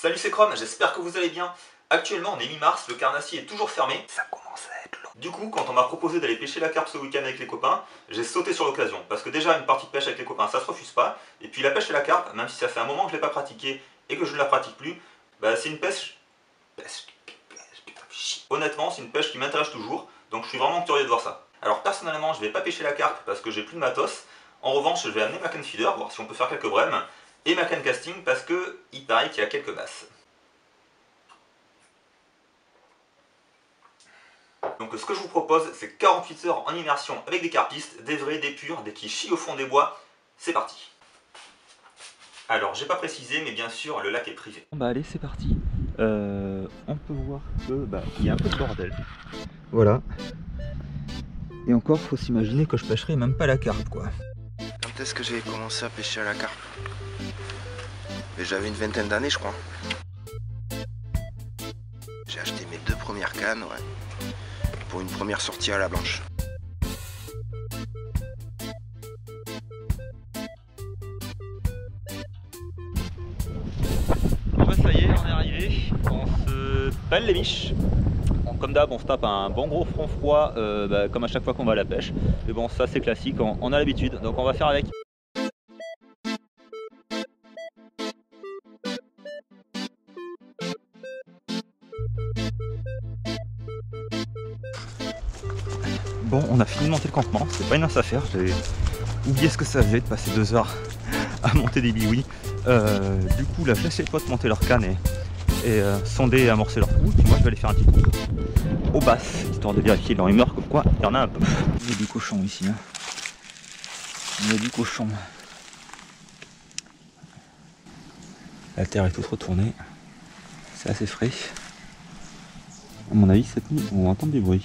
Salut, c'est Chrome, j'espère que vous allez bien. Actuellement on est mi-mars, le carnassier est toujours fermé. Ça commence à être long. Du coup, quand on m'a proposé d'aller pêcher la carpe ce week-end avec les copains, j'ai sauté sur l'occasion. Parce que déjà, une partie de pêche avec les copains, ça se refuse pas. Et puis la pêche et la carpe, même si ça fait un moment que je l'ai pas pratiquée et que je ne la pratique plus, bah c'est une pêche... Honnêtement, c'est une pêche qui m'intéresse toujours, donc je suis vraiment curieux de voir ça. Alors personnellement, je vais pas pêcher la carpe parce que j'ai plus de matos. En revanche, je vais amener ma canne feeder, voir si on peut faire quelques brèmes, et ma canne casting parce que il paraît qu'il y a quelques basses. Donc ce que je vous propose, c'est 48 heures en immersion avec des carpistes, des vrais, des purs, des qui chient au fond des bois. C'est parti. Alors, j'ai pas précisé, mais bien sûr, le lac est privé. Bah allez, c'est parti. On peut voir que il y a un peu de bordel. Voilà. Et encore, faut s'imaginer que je pêcherai même pas la carpe, quoi. Quand est-ce que j'ai commencé à pêcher à la carpe? J'avais une vingtaine d'années, je crois. J'ai acheté mes 2 premières cannes, ouais, pour une première sortie à la blanche. Bon bah ça y est, on est arrivé. On se pèle les miches. Comme d'hab, on se tape un bon gros front froid, comme à chaque fois qu'on va à la pêche. Mais bon, ça c'est classique, on a l'habitude, donc on va faire avec. Bon, on a fini de monter le campement, c'est pas une mince affaire, j'ai oublié ce que ça faisait de passer 2 heures à monter des biouis. Du coup là, je laisse les potes monter leur canne et sonder et amorcer leur trou, puis moi je vais aller faire un petit coup aux basses, histoire de vérifier leur humeur, comme quoi il y en a un peu. Il y a du cochon ici, hein. Il y a du cochon. La terre est toute retournée, c'est assez frais. À mon avis, cette nuit, on va entendre des bruits.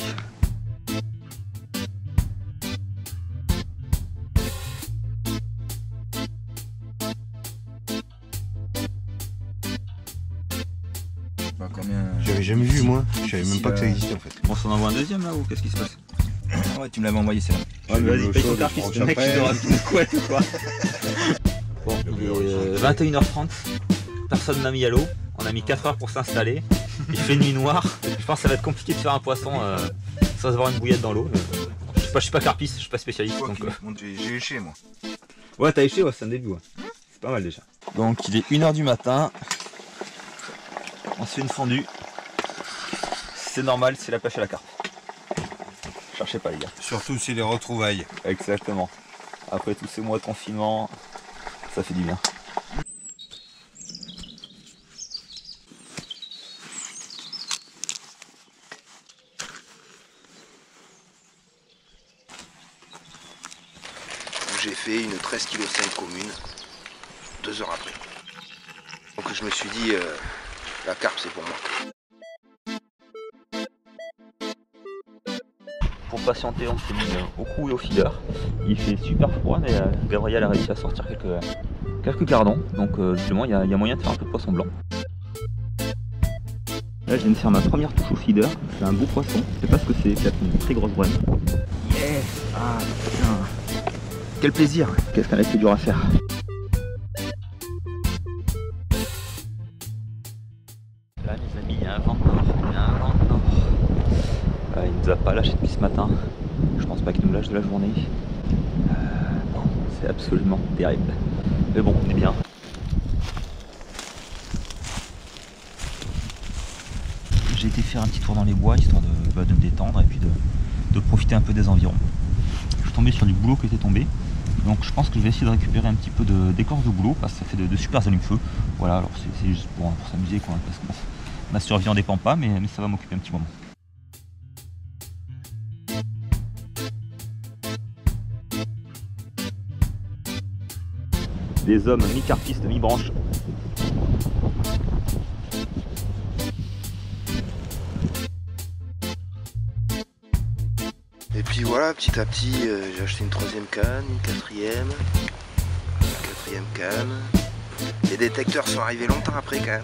J'avais jamais vu moi, je savais même pas que ça existait en fait. On s'en envoie un deuxième là ou qu'est-ce qui se passe? Ouais, tu me l'avais envoyé, c'est là. Ouais, mais vas-y, paye ton carpiste, le mec il aura une couette ou quoi. Bon, il est 21h30, personne n'a mis à l'eau, on a mis 4 heures pour s'installer, il fait nuit noire, je pense que ça va être compliqué de faire un poisson sans avoir une bouillette dans l'eau. Je suis pas carpiste, je suis pas spécialiste. Donc, j'ai éché moi. Ouais, t'as éché, ouais, c'est un début, ouais. C'est pas mal déjà. Donc il est 1h du matin, on se fait une fondue. C'est normal, c'est la pêche à la carpe. Cherchez pas les gars. Surtout c'est les retrouvailles. Exactement. Après tous ces mois de confinement, ça fait du bien. J'ai fait une 13,5 kg commune 2 heures après. Donc je me suis dit, la carpe c'est pour moi. Pour patienter, on s'est mis au coup et au feeder. Il fait super froid, mais Gabriel a réussi à sortir quelques gardons. Donc justement, il y a moyen de faire un peu de poisson blanc. Là, je viens de faire ma première touche au feeder. C'est un beau poisson. Je sais pas ce que c'est, peut-être une très grosse brème. Yes! Ah putain! Quel plaisir! Qu'est-ce qu'un été dur à faire! Là, mes amis, il y a un vent de nord. Il y a un vent de nord. Il nous a pas lâché depuis ce matin. Je pense pas qu'il nous lâche de la journée. C'est absolument terrible. Mais bon, on est bien. J'ai été faire un petit tour dans les bois histoire de me détendre et puis de profiter un peu des environs. Je suis tombé sur du bouleau qui était tombé. Donc je pense que je vais essayer de récupérer un petit peu d'écorce de bouleau parce que ça fait de super allumes-feu. Voilà, alors c'est juste pour s'amuser quoi, parce que ma survie en dépend pas, mais ça va m'occuper un petit moment. Des hommes mi-carpistes, mi-branches. Et puis voilà, petit à petit, j'ai acheté une 3e canne, une 4e, une 4e canne. Les détecteurs sont arrivés longtemps après quand même.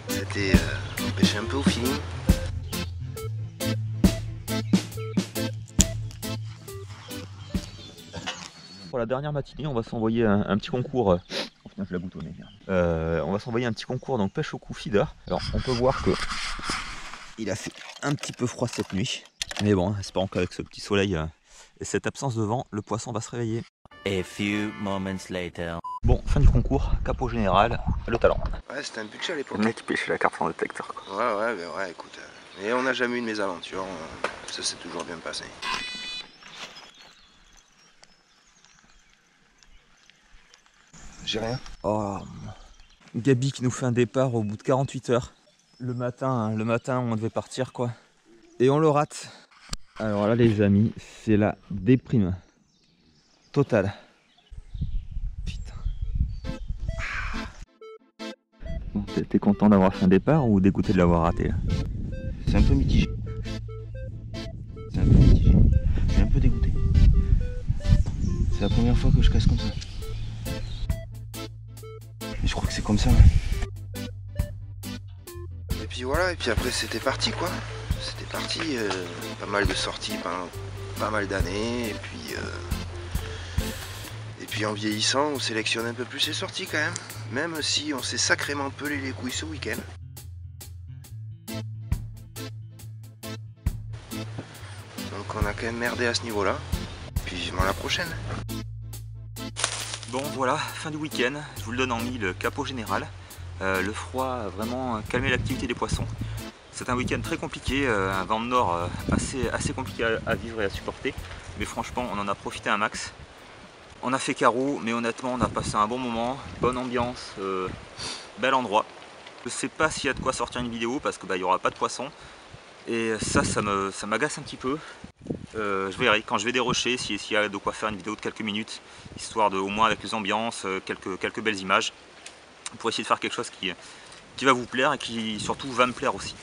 C'était, on pêchait un peu au feeling. Pour la dernière matinée, on va s'envoyer un petit concours putain, je l'ai boutonné. On va s'envoyer un petit concours donc pêche au coup feeder. Alors on peut voir que il a fait un petit peu froid cette nuit. Mais bon, espérons qu'avec ce petit soleil et cette absence de vent, le poisson va se réveiller. A few moments later. Bon, fin du concours, capot général, le talent. Ouais, c'était un budget à l'époque. Le mec qui pêchait la carpe sans détecteur, quoi. Ouais, écoute. Mais on n'a jamais eu de mésaventure. Ça s'est toujours bien passé. J'ai rien. Oh, Gabi qui nous fait un départ au bout de 48 heures. Le matin, on devait partir, quoi. Et on le rate. Alors là, les amis, c'est la déprime totale. Putain. Bon, t'es content d'avoir fait un départ ou dégoûté de l'avoir raté là? C'est un peu mitigé. C'est un peu mitigé. Je suis un peu dégoûté. C'est la première fois que je casse comme ça. Et je crois que c'est comme ça. Ouais. Et puis voilà, et puis après c'était parti quoi. C'était parti. Pas mal de sorties pendant pas mal d'années. Et puis en vieillissant, on sélectionne un peu plus les sorties quand même. Même si on s'est sacrément pelé les couilles ce week-end. Donc on a quand même merdé à ce niveau-là. Puis vivement la prochaine. Bon voilà, fin du week-end, je vous le donne en mille, capot général. Le froid a vraiment calmé l'activité des poissons. C'est un week-end très compliqué, un vent de nord assez compliqué à vivre et à supporter. Mais franchement, on en a profité un max. On a fait carreau, mais honnêtement, on a passé un bon moment, bonne ambiance, bel endroit. Je sais pas s'il y a de quoi sortir une vidéo parce qu'il n'y aura pas de poissons. Et ça m'agace un petit peu. Je verrai quand je vais dérocher s'il y a de quoi faire une vidéo de quelques minutes, histoire de, au moins avec les ambiances, quelques belles images, pour essayer de faire quelque chose qui va vous plaire et qui surtout va me plaire aussi.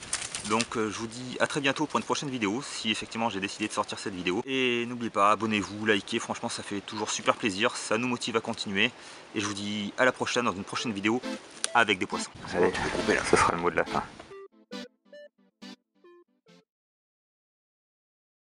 Donc je vous dis à très bientôt pour une prochaine vidéo, si effectivement j'ai décidé de sortir cette vidéo. Et n'oubliez pas, abonnez-vous, likez, franchement ça fait toujours super plaisir, ça nous motive à continuer. Et je vous dis à la prochaine dans une prochaine vidéo avec des poissons. Allez, tu peux couper là. Ce sera le mot de la fin.